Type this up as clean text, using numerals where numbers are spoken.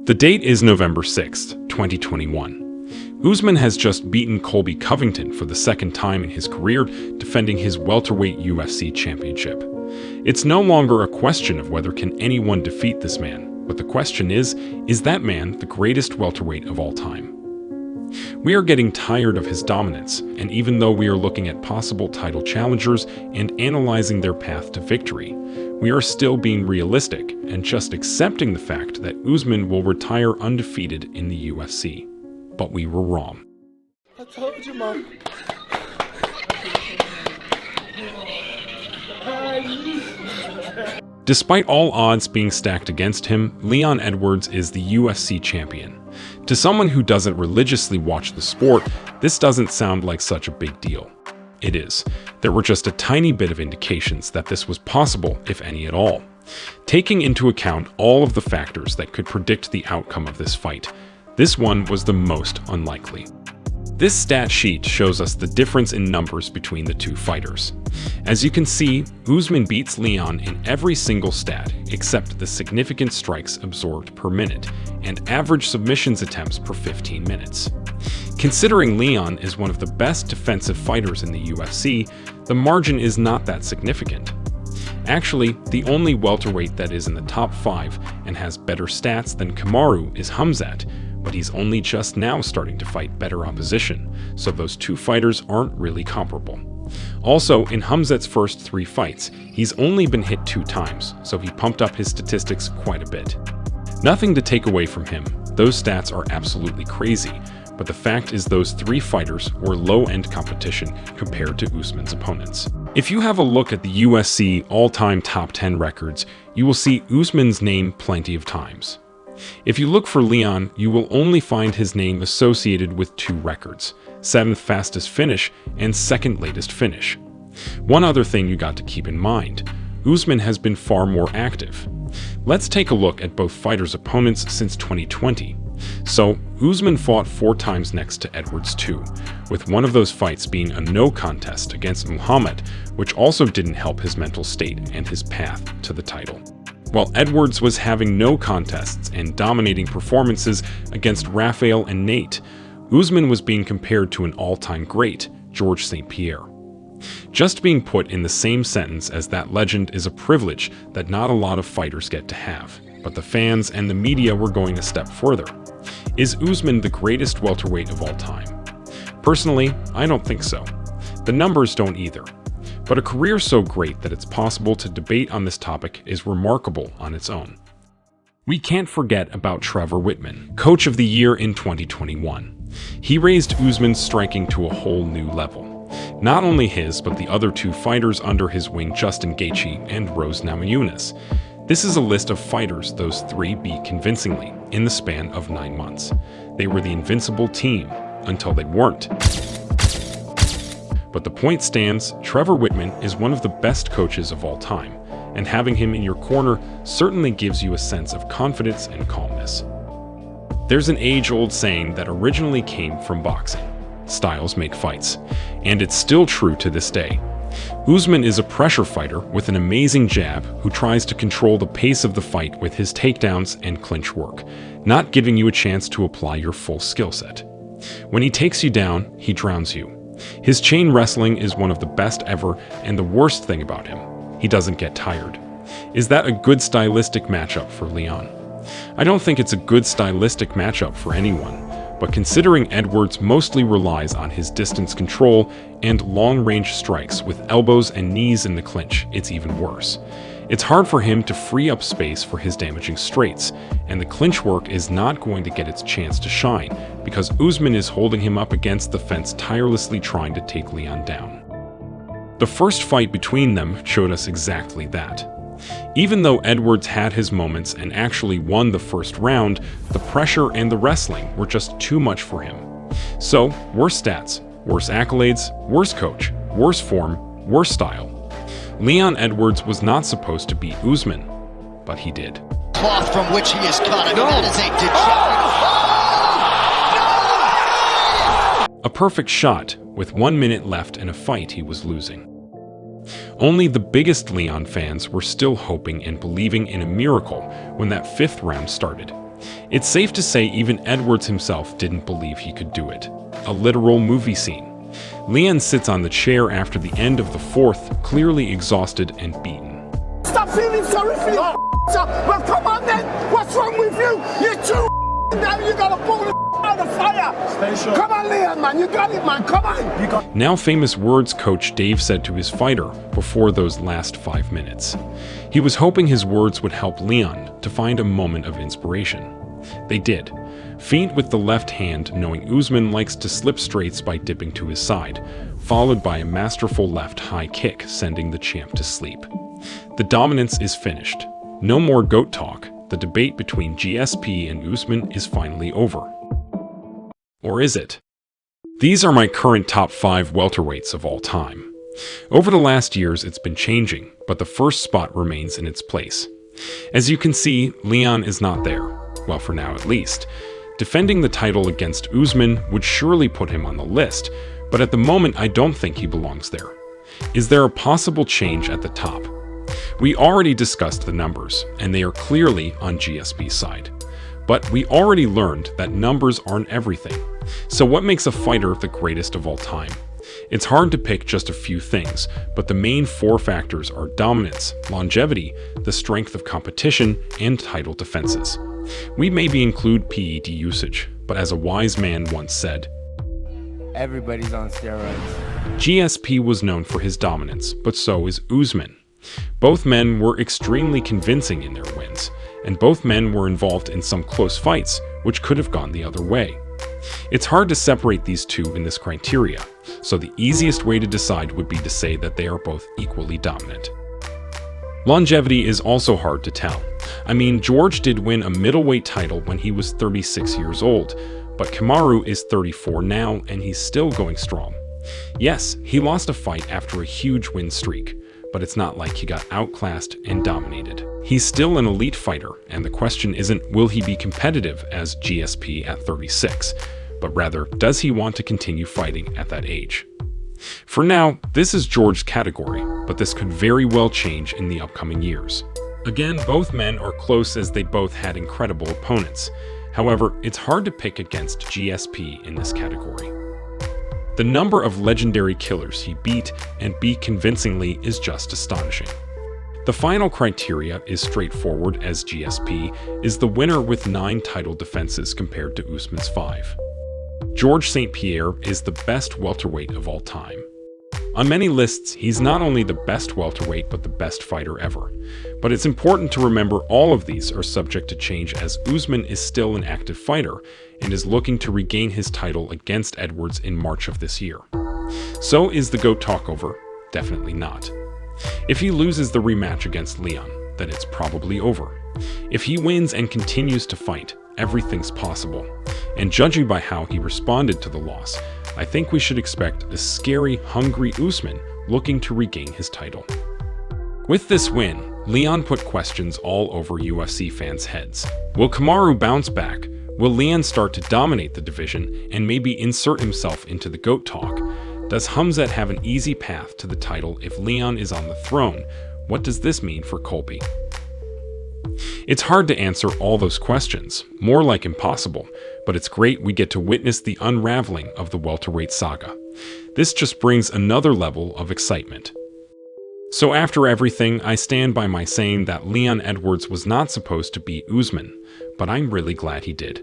The date is November 6th, 2021. Usman has just beaten Colby Covington for the second time in his career, defending his welterweight UFC championship. It's no longer a question of whether can anyone defeat this man, but the question is that man the greatest welterweight of all time? We are getting tired of his dominance, and even though we are looking at possible title challengers and analyzing their path to victory, we are still being realistic and just accepting the fact that Usman will retire undefeated in the UFC. But we were wrong. I told you, Mom. Despite all odds being stacked against him, Leon Edwards is the UFC champion. To someone who doesn't religiously watch the sport, this doesn't sound like such a big deal. It is. There were just a tiny bit of indications that this was possible, if any at all. Taking into account all of the factors that could predict the outcome of this fight, this one was the most unlikely. This stat sheet shows us the difference in numbers between the two fighters. As you can see, Usman beats Leon in every single stat except the significant strikes absorbed per minute and average submissions attempts per 15 minutes. Considering Leon is one of the best defensive fighters in the UFC, the margin is not that significant. Actually, the only welterweight that is in the top 5 and has better stats than Kamaru is Khamzat, but he's only just now starting to fight better opposition, so those two fighters aren't really comparable. Also, in Khamzat's first 3 fights, he's only been hit 2 times, so he pumped up his statistics quite a bit. Nothing to take away from him, those stats are absolutely crazy, but the fact is those 3 fighters were low-end competition compared to Usman's opponents. If you have a look at the UFC all-time top 10 records, you will see Usman's name plenty of times. If you look for Leon, you will only find his name associated with 2 records, 7th fastest finish and 2nd latest finish. One other thing you got to keep in mind, Usman has been far more active. Let's take a look at both fighters' opponents since 2020. So, Usman fought 4 times next to Edwards 2, with one of those fights being a no contest against Muhammad, which also didn't help his mental state and his path to the title. While Edwards was having no contests and dominating performances against Rafael and Nate, Usman was being compared to an all-time great, Georges St. Pierre. Just being put in the same sentence as that legend is a privilege that not a lot of fighters get to have, but the fans and the media were going a step further. Is Usman the greatest welterweight of all time? Personally, I don't think so. The numbers don't either. But a career so great that it's possible to debate on this topic is remarkable on its own. We can't forget about Trevor Wittman, Coach of the Year in 2021. He raised Usman's striking to a whole new level. Not only his, but the other 2 fighters under his wing, Justin Gaethje and Rose Namajunas. This is a list of fighters those 3 beat convincingly in the span of 9 months. They were the invincible team until they weren't. But the point stands, Trevor Wittman is one of the best coaches of all time, and having him in your corner certainly gives you a sense of confidence and calmness. There's an age-old saying that originally came from boxing: styles make fights, and it's still true to this day. Usman is a pressure fighter with an amazing jab who tries to control the pace of the fight with his takedowns and clinch work, not giving you a chance to apply your full skill set. When he takes you down, he drowns you. His chain wrestling is one of the best ever, and the worst thing about him, he doesn't get tired. Is that a good stylistic matchup for Leon? I don't think it's a good stylistic matchup for anyone, but considering Edwards mostly relies on his distance control and long-range strikes with elbows and knees in the clinch, it's even worse. It's hard for him to free up space for his damaging straights, and the clinch work is not going to get its chance to shine because Usman is holding him up against the fence, tirelessly trying to take Leon down. The first fight between them showed us exactly that. Even though Edwards had his moments and actually won the first round, the pressure and the wrestling were just too much for him. So, worse stats, worse accolades, worse coach, worse form, worse style. Leon Edwards was not supposed to beat Usman, but he did. Cloth from which he is cut. I mean, that is a A perfect shot with 1 minute left in a fight he was losing. Only the biggest Leon fans were still hoping and believing in a miracle when that 5th round started. It's safe to say even Edwards himself didn't believe he could do it. A literal movie scene. Leon sits on the chair after the end of the fourth, clearly exhausted and beaten. Stop feeling sorry for your well, come on then. What's wrong with you? You're too now. You gotta pull the out of fire. Stay sure. Come on, Leon, man. You got it, man. Come on. You got. Now famous words coach Dave said to his fighter before those last 5 minutes. He was hoping his words would help Leon to find a moment of inspiration. They did. Feint with the left hand, knowing Usman likes to slip straights by dipping to his side, followed by a masterful left high kick, sending the champ to sleep. The dominance is finished. No more GOAT talk. The debate between GSP and Usman is finally over. Or is it? These are my current top 5 welterweights of all time. Over the last years, it's been changing, but the first spot remains in its place. As you can see, Leon is not there. Well, for now at least. Defending the title against Usman would surely put him on the list, but at the moment I don't think he belongs there. Is there a possible change at the top? We already discussed the numbers, and they are clearly on GSP's side. But we already learned that numbers aren't everything. So what makes a fighter the greatest of all time? It's hard to pick just a few things, but the main 4 factors are dominance, longevity, the strength of competition, and title defenses. We maybe include PED usage, but as a wise man once said, everybody's on steroids. GSP was known for his dominance, but so is Usman. Both men were extremely convincing in their wins, and both men were involved in some close fights, which could have gone the other way. It's hard to separate these two in this criteria, so the easiest way to decide would be to say that they are both equally dominant. Longevity is also hard to tell. I mean, George did win a middleweight title when he was 36 years old, but Kamaru is 34 now and he's still going strong. Yes, he lost a fight after a huge win streak, but it's not like he got outclassed and dominated. He's still an elite fighter, and the question isn't will he be competitive as GSP at 36, but rather does he want to continue fighting at that age? For now, this is George's category, but this could very well change in the upcoming years. Again, both men are close as they both had incredible opponents. However, it's hard to pick against GSP in this category. The number of legendary killers he beat, and beat convincingly, is just astonishing. The final criteria is straightforward as GSP is the winner with 9 title defenses compared to Usman's 5. George St. Pierre is the best welterweight of all time. On many lists, he's not only the best welterweight but the best fighter ever. But it's important to remember all of these are subject to change as Usman is still an active fighter and is looking to regain his title against Edwards in March of this year. So is the GOAT talk over? Definitely not. If he loses the rematch against Leon, then it's probably over. If he wins and continues to fight, everything's possible. And judging by how he responded to the loss, I think we should expect a scary, hungry Usman looking to regain his title. With this win, Leon put questions all over UFC fans' heads. Will Kamaru bounce back? Will Leon start to dominate the division and maybe insert himself into the GOAT talk? Does Khamzat have an easy path to the title if Leon is on the throne? What does this mean for Colby? It's hard to answer all those questions, more like impossible, but it's great we get to witness the unraveling of the welterweight saga. This just brings another level of excitement. So after everything, I stand by my saying that Leon Edwards was not supposed to beat Usman, but I'm really glad he did.